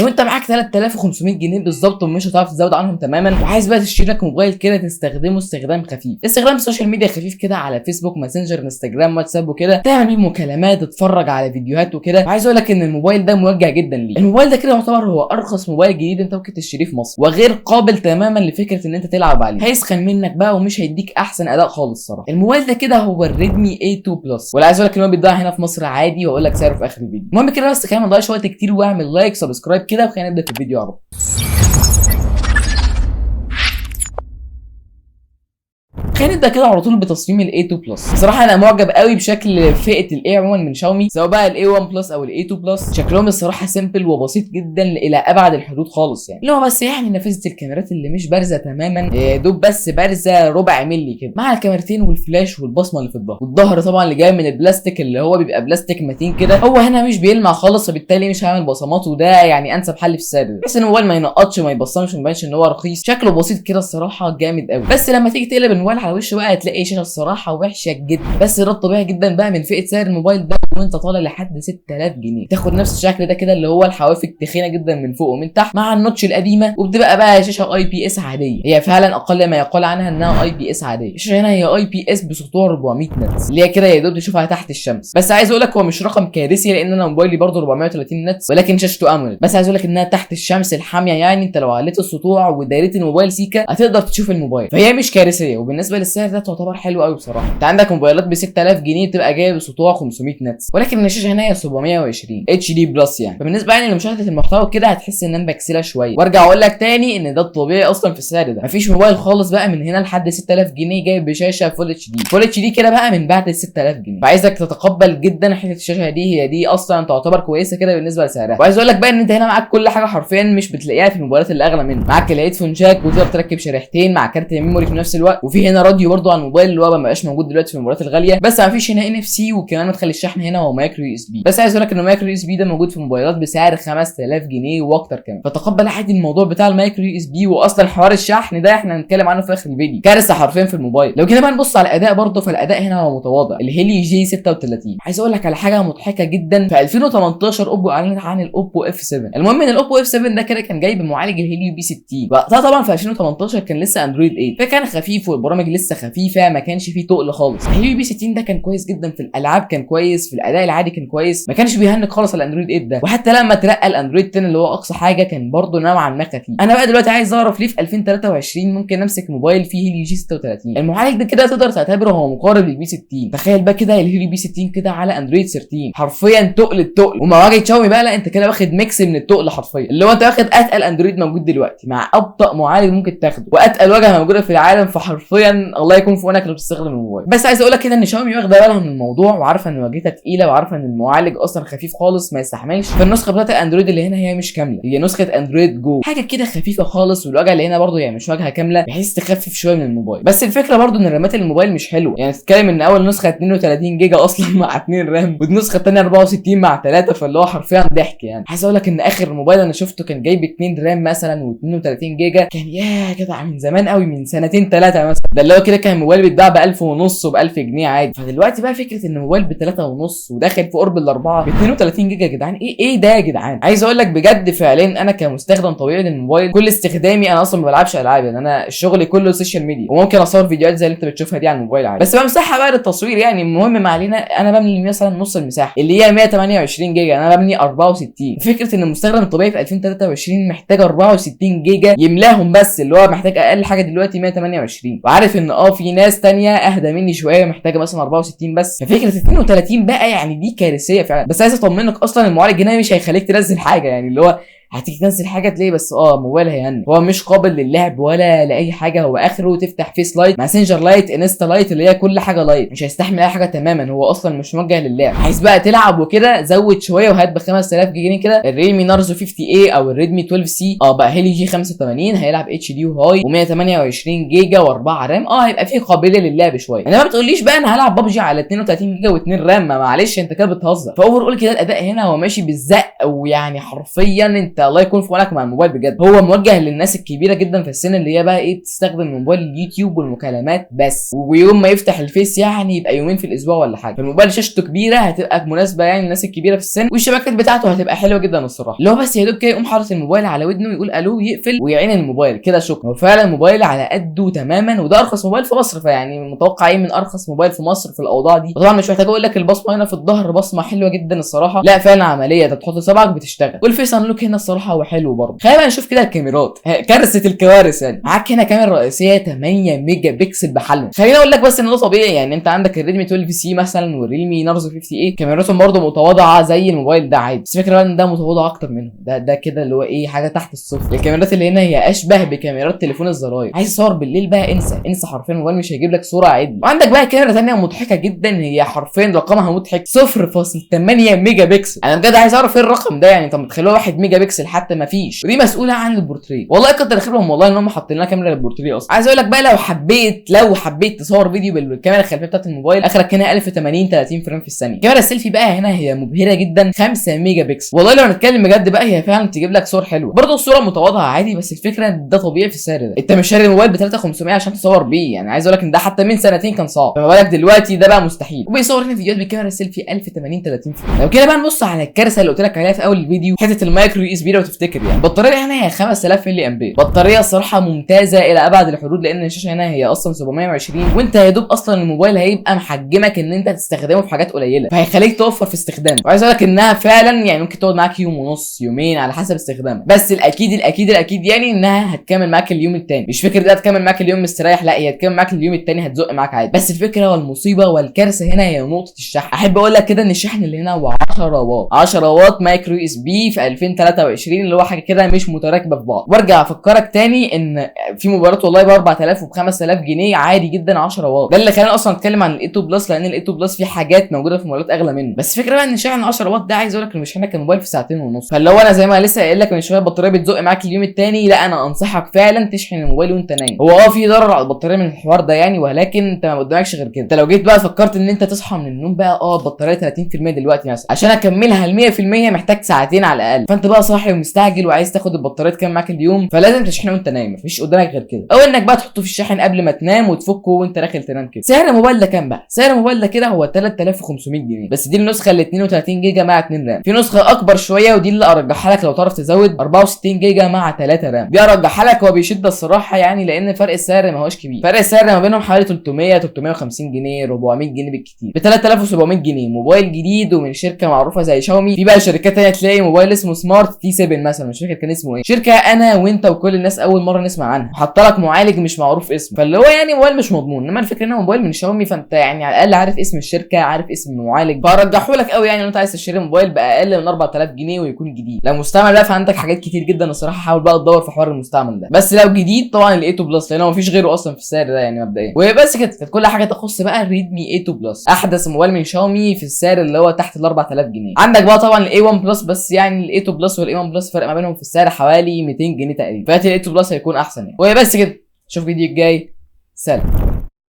لو انت معاك 3500 جنيه بالظبط ومش هتعرف تزود عنهم تماما، وعايز بقى تشتري لك موبايل كده تستخدمه استخدام خفيف، استخدام السوشيال ميديا خفيف كده على فيسبوك ماسنجر انستجرام واتساب وكده، تعمل بيه مكالمات تتفرج على فيديوهات وكده، وعايز اقول لك ان الموبايل ده موجه جدا ليه. الموبايل ده كده يعتبر هو ارخص موبايل جديد انت ممكن تشتريه في مصر، وغير قابل تماما لفكره ان انت تلعب عليه، هيسخن منك بقى ومش هيديك احسن اداء خالص صراحه. الموبايل ده كده هو الريدمي A2 بلس، ولا عايز اقول لك ان هو بيتباع هنا في مصر عادي، واقول لك سعره في اخر الفيديو. المهم كده بس خلينا ما نضيعش وقت كتير، واعمل لايك سبسكرايب كده، وخلينا نبدا في الفيديو على طول. خلينا نبدا كده على طول بتصميم الاي 2 بلس. بصراحه انا معجب قوي بشكل فئه الاي عموما من شاومي، سواء بقى الاي 1 بلس او الاي 2 بلس. شكلهم الصراحه سيمبل وبسيط جدا الى ابعد الحدود خالص، يعني اللي هو بس يعني نافذه الكاميرات اللي مش بارزه تماما، دوب بس بارزه ربع ملي كده، مع الكاميرتين والفلاش والبصمه اللي في الظهر، والظهر طبعا اللي جاي من البلاستيك اللي هو بيبقى بلاستيك متين كده، هو هنا مش بيلمع خالص، فبالتالي مش هعمل بصمات، وده يعني انسب حل في السعر ده، بحيث ان الموبايل ما ينقطش وما يبصمش وما يبانش ان هو رخيص. شكله بسيط كده الصراحه جامد قوي. بس لما تيجي تقلب الموبايل على وشه بقى هتلاقي شاشه الصراحه وحشه جدا، بس ده الطبيعي جدا بقى من فئه سعر الموبايل ده، وانت طالع لحد 6000 جنيه تاخد نفس الشكل ده كده، اللي هو الحواف التخينه جدا من فوق ومن تحت، مع النوتش القديمه، وبتبقى بقى شاشه اي بي اس عاديه، هي فعلا اقل ما يقال عنها انها اي بي اس عاديه. الشاشه هنا هي اي بي اس بسطوع 400 نتس، اللي هي كده يا دوب تشوفها تحت الشمس. بس عايز اقول لك هو مش رقم كارثي، لان انا موبايلي برده 430 نتس، ولكن شاشته اموليد. بس عايز اقول لك انها تحت الشمس الحاميه، يعني انت لو عليت السطوع ودايرت الموبايل سيكا هتقدر تشوف الموبايل، فهي مش كارثيه، وبالنسبه للسعر ده تعتبر حلو قوي بصراحه. انت عندك موبايلات ب 6000 جنيه بتبقى جايه بسطوع 500 نتس، ولكن الشاشه هنا هي 720 اتش دي بلس يعني، فبالنسبه يعني لمشاهده المحتوى كده هتحس ان انا بكسلها شويه. وارجع اقول لك تاني ان ده الطبيعي اصلا في السعر ده، مفيش موبايل خالص بقى من هنا لحد 6000 جنيه جايب بشاشه فول اتش دي، فول اتش دي كده بقى من بعد ال 6000 جنيه، فعايزك تتقبل جدا حته الشاشه دي، هي دي اصلا تعتبر كويسه كده بالنسبه لسعرها. وعايز اقول لك بقى ان انت هنا معاك كل حاجه حرفيا مش بتلاقيها في الموبايلات اللي اغلى منها، معاك الهيدفون جاك وتقدر تركب شريحتين مع كارت ميموري في نفس الوقت، وفي هنا راديو برده على الموبايل اللي هو ما بقاش موجود دلوقتي في الموبايلات الغاليه، بس مفيش هنا ان اف سي، وكمان مدخل الشحن هنا هو مايكرو يو اس بي. بس عايز اقول لك ان مايكرو يو اس بي ده موجود في موبايلات بسعر 5000 جنيه واكتر كمان، فتقبل عادي الموضوع بتاع المايكرو يو اس بي. واصلا حوار الشحن ده احنا هنتكلم عنه في اخر الفيديو، كارثه حرفيا في الموبايل. لو كده بقى نبص على الاداء برده، فالاداء هنا هو متواضع، الهيليو جي 36. عايز اقول لك على حاجه مضحكه جدا، في 2018 اوبو اعلنت عن الاوبو اف 7. المهم ان الاوبو اف 7 ده كده كان جاي بمعالج الهيليو بي 60، وقتها طبعا في 2018 كان لسه اندرويد 8، فكان خفيف والبرامج لسه خفيفه، ما كانش فيه تقل خالص. الهيليو بي 60 ده كان كويس جدا في الالعاب، كان كويس في الاداء العادي، كان كويس، ما كانش بيهنج خالص على الاندرويد 8 ده، وحتى لما ترقى الاندرويد 10 اللي هو اقصى حاجه كان برده نوعا ما خفيف. انا بقى دلوقتي عايز اعرف ليه في 2023 ممكن امسك موبايل فيه هيليو جي 36. المعالج ده كده تقدر تعتبره هو مقارب للبي 60. تخيل بقى كده الهيليو بي 60 كده على اندرويد 13، حرفيا تقل التقل. ومواجهه شاومي بقى لا، انت كده واخد ميكس من التقل حرفيا، اللي هو انت واخد اتقل اندرويد موجود دلوقتي مع ابطا معالج ممكن تاخده، واتقل واجهه موجوده في العالم، فحرفيا الله يكون في عونك لو بتستخدم الموبايل. بس عايز اقول لك كده ان شاومي واخده بالها من الموضوع، وعارفه ان واجهتها تقيله، وعارفه ان المعالج اصلا خفيف خالص ما يستحملش. فالنسخه بتاعت الاندرويد اللي هنا هي مش كامله، هي نسخه اندرويد جو، حاجه كده خفيفه خالص، والواجهه اللي هنا برده هي مش واجهه كامله بحيث تخفف شويه من الموبايل. بس الفكره برده ان رامات الموبايل مش حلوه، يعني تتكلم ان اول نسخه 32 جيجا اصلا مع 2 رام، والنسخه الثانيه 64 مع 3، فاللي هو حرفيا ضحك يعني. عايز اقول لك ان اخر موبايل انا شفته كان جايب 2 رام مثلا و32 جيجا، كان يا جدع من زمان قوي، من سنتين 3 مثلا، ده اللي هو كده كان موبايل بيتباع ب 1000 ونص وب 1000 جنيه عادي. فدلوقتي بقى فكره ان موبايل ب 3 ونص وداخل في قرب الاربعه ب 32 جيجا، يا جدعان ايه ده يا جدعان؟ عايز اقول لك بجد فعليا انا كمستخدم طبيعي للموبايل، كل استخدامي انا اصلا ما بلعبش العاب، يعني انا شغلي كله سوشيال ميديا، وممكن اصور فيديوهات زي اللي انت بتشوفها دي على الموبايل عادي، بس بمسحها بقى للتصوير يعني. المهم ما علينا، انا بملي مثلا نص المساحه اللي هي 128 جيجا، انا بملي 64. فكره ان المستخدم الطبيعي في 2023 محتاج 64 جيجا يملاهم، بس اللي هو محتاج اقل حاجه دلوقتي 128، وعارف ان في ناس تانية اهدى مني شويه محتاجه مثلا 64 بس، ففكره 32 بقى يعني دي كارثيه فعلا. بس عايز اطمنك اصلا المعالج هنا مش هيخليك تنزل حاجه، يعني اللي هو هتيجي تنزل حاجه تلاقي بس موبايل هيهنج، هو مش قابل للعب ولا لاي حاجه، هو اخره تفتح فيس لايت، ماسنجر لايت، انستا لايت، اللي هي كل حاجه لايت، مش هيستحمل اي حاجه تماما، هو اصلا مش موجه للعب. عايز بقى تلعب وكده زود شويه وهات ب 5000 جنيه كده الريلمي نارزو 50A او الريدمي 12 سي، بقى هيلي جي 85 هيلعب اتش دي وهاي و128 جيجا و4 رام، هيبقى فيه قابليه للعب شويه. انما ما بتقوليش بقى انا هلعب ببجي على 32 جيجا و2 رام، معلش انت كده بتهزر. فاوفر اول كده الاداء هنا هو ماشي بالزق، ويعني حرفيا انت انت الله يكون في عونك مع الموبايل بجد. هو موجه للناس الكبيره جدا في السن اللي هي بقى ايه بتستخدم الموبايل اليوتيوب والمكالمات بس، ويوم ما يفتح الفيس يعني يبقى يومين في الاسبوع ولا حاجه. فالموبايل شاشته كبيره هتبقى مناسبه يعني للناس الكبيره في السن، والشبكات بتاعته هتبقى حلوه جدا الصراحه. اللي هو بس يا دوب كده يقوم حاطط الموبايل على ودنه ويقول الو ويقفل ويعين الموبايل كده شكرا. هو فعلا الموبايل على قده تماما، وده ارخص موبايل في مصر، فيعني متوقع ايه من ارخص موبايل في مصر في الاوضاع دي. طبعا مش محتاج اقول لك البصمه هنا في الظهر بصمه حلوه جدا الصراحه، لا فعلا عمليه، انت تحط صبعك بتشتغل. والفيس انلوك هنا الصراحه هو حلو برضه. خلينا بقى نشوف كده الكاميرات، كارثه الكوارث يعني. معاك هنا كاميرا رئيسيه 8 ميجا بكسل بحالهم. خليني اقول لك بس ان ده طبيعي، يعني انت عندك الريدمي 12 سي مثلا والريلمي نارزو 58 كاميراتهم برضه متواضعه زي الموبايل ده عادي، بس الفكره بقى ان ده متواضع اكتر منهم، ده كده اللي هو ايه حاجه تحت الصفر. الكاميرات اللي هنا هي اشبه بكاميرات تليفون الزراير. عايز تصور بالليل بقى انسى حرفيا، الموبايل مش هيجيب لك صوره عادي. وعندك بقى كاميرا ثانيه مضحكه جدا، هي حرفيا رقمها مضحك 0.8 ميجا بكسل. انا بجد عايز اعرف ايه الرقم ده يعني، طب تخلوه 1 ميجا بكسل حتى ما فيش، ودي مسؤوله عن البورتريه. والله كتر خيرهم والله ان هم حاطين لنا كاميرا للبورتريه اصلا. عايز اقول لك بقى لو حبيت تصور فيديو بالكاميرا الخلفيه بتاعت الموبايل اخرك هنا 1080 30 فريم في الثانيه. كاميرا السيلفي بقى هنا هي مبهره جدا 5 ميجا بكسل. والله لو هنتكلم بجد بقى هي فعلا تجيب لك صور حلوه، برضه الصوره متواضعه عادي، بس الفكره ان ده طبيعي في السعر ده. انت مش شاري الموبايل ب 3500 عشان تصور بيه، يعني عايز اقول لك ان ده حتى من سنتين كان صعب، فما بالك دلوقتي ده بقى مستحيل. وبيصور هنا فيديوهات بالكاميرا السيلفي 1080 30 فريم. لو كده بقى نبص على الكارثه اللي قلت لك عليها في اول الفيديو، حته المايكرو اس بي. لو تفتكر يعني البطاريه هنا هي 5000 ملي امبير، بطاريه الصراحه ممتازه الى ابعد الحدود، لان الشاشه هنا هي اصلا 720، وانت يا دوب اصلا الموبايل هيبقى محجمك ان انت تستخدمه في حاجات قليله، فهيخليك توفر في استخدامه. وعايز اقول لك انها فعلا يعني ممكن تقعد معاك يوم ونص يومين على حسب استخدامك، بس الاكيد يعني انها هتكمل معاك اليوم الثاني. مش فكره ده هتكمل معاك اليوم مستريح، لا هي هتكمل معاك اليوم الثاني هتزق معاك عادي. بس الفكره والمصيبه والكارثه هنا هي نقطه الشحن. احب اقول لك كده ان الشحن اللي هنا هو 10 واط مايكرو اس بي في 2023، اللي هو حاجه كده مش متراكبه في بعض. وارجع افكرك تاني ان في موبايلات والله ب 4000 وب 5000 جنيه عادي جدا 10 واط. ده اللي خلاني اصلا اتكلم عن الاي 2 بلس، لان الاي 2 بلس فيه حاجات موجوده في موبايلات اغلى منه. بس الفكره بقى ان شحن 10 واط ده عايز اقول لك انه بيشحنك الموبايل في ساعتين ونص. فاللي هو انا زي ما لسه قايل لك من شويه البطاريه بتزق معاك اليوم الثاني، لا انا انصحك فعلا تشحن الموبايل وانت نايم. هو في ضرر على البطاريه من الحوار ده يعني، ولكن انت ما قدامكش غير كده. انت لو جيت بقى فكرت ان انت تصحى من النوم بقى البطاريه 30% دلوقتي مثلا، عشان اكملها ل 100% محتاج ساعتين على الاقل، فانت بقى صاحي ومستعجل وعايز تاخد البطاريه تكمل معاك اليوم، فلازم تشحنه وانت نايم، مفيش قدامك غير كده، او انك بقى تحطه في الشاحن قبل ما تنام وتفكه وانت داخل تنام كده. سعر الموبايل ده كام بقى؟ سعر الموبايل ده كده هو 3500 جنيه، بس دي النسخه ال 32 جيجا مع 2 رام. في نسخه اكبر شويه ودي اللي ارجحها لك لو تعرف تزود 64 جيجا مع 3 رام، دي ارجحها لك. هو بيشد الصراحه يعني، لان فرق السعر ما هوش كبير، فرق السعر ما بينهم حوالي 350 جنيه 400 جنيه بالكتير، ب 3700 جنيه موبايل جديد ومن شركه معروفه زي شاومي. في بقى شركات ثانيه تلاقي موبايل اسمه سمارت تي 7 مثلا، مش فاكر كان اسمه ايه، شركه انا وانت وكل الناس اول مره نسمع عنها، حاطه لك معالج مش معروف اسمه، فاللي هو يعني موبايل مش مضمون. انما الفكره ان هو موبايل من شاومي، فانت يعني على الاقل عارف اسم الشركه، عارف اسم المعالج، فرجحوا لك قوي يعني لو انت عايز تشتري موبايل باقل من 4000 جنيه ويكون جديد. لو مستعمل بقى فعندك حاجات كتير جدا الصراحه، حاول بقى تدور في حوار المستعمل ده. بس لو جديد طبعا الاي 2 بلس، لان هو مفيش غيره اصلا في السعر ده يعني مبدئيا. وبس كده كانت كل حاجه تخص بقى الريدمي اي 2 بلس، احدث موبايل من شاومي في السعر اللي هو تحت ال 4000 جنيه. عندك بقى طبعا الاي 1 بلس، بس يعني الاي 2 بلس والاي 1 بلس فرق ما بينهم في السعر حوالي 200 جنيه تقريبا، فات الاي 2 بلس هيكون احسن يعني. وبس كده، شوف فيديو الجاي، سلام.